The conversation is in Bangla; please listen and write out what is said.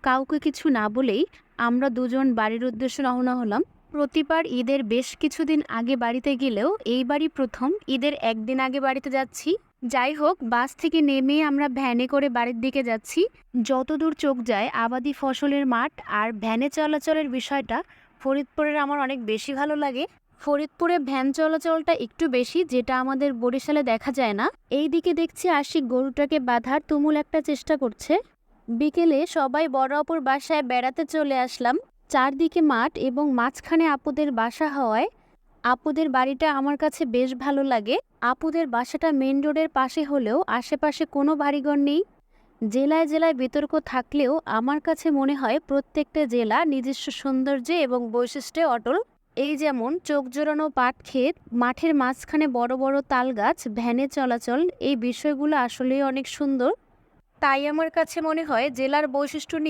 কাউকে কিছু না বলেই আমরা দুজন বাড়ির উদ্দেশ্যে রওনা হলাম। প্রতিবার ঈদের বেশ কিছুদিন আগে বাড়িতে গেলেও এইবারই প্রথম ঈদের একদিন আগে বাড়িতে যাচ্ছি। যাই হোক, বাস থেকে নেমে আমরা ভ্যানে করে বাড়ির দিকে যাচ্ছি। যতদূর চোখ যায় আবাদি ফসলের মাঠ, আর ভ্যানে চলাচলের বিষয়টা ফরিদপুরের আমার অনেক বেশি ভালো লাগে। ফরিদপুরে ভ্যান চলাচলটা একটু বেশি, যেটা আমাদের বরিশালে দেখা যায় না। এই দিকে দেখছি আশিক গরুটাকে বাঁধার তুমুল একটা চেষ্টা করছে। বিকেলে সবাই বড় আপুর বাসায় বেড়াতে চলে আসলাম। চারদিকে মাঠ এবং মাঝখানে আপুদের বাসা হওয়ায় আপুদের বাড়িটা আমার কাছে বেশ ভালো লাগে। আপুদের বাসাটা মেন রোডের পাশে হলেও আশেপাশে কোনো বাড়িঘর নেই। জেলায় জেলায় বিতর্ক থাকলেও আমার কাছে মনে হয় প্রত্যেকটা জেলা নিজস্ব সৌন্দর্যে এবং বৈশিষ্ট্যে অটল। এই যেমন চোখ জোড়ানো পাট ক্ষেত, মাঠের মাঝখানে বড় বড় তাল গাছ, ভ্যানে চলাচল, এই বিষয়গুলো আসলেই অনেক সুন্দর। তাই আমার কাছে মনে হয় জেলার বৈশিষ্ট্য নিয়ে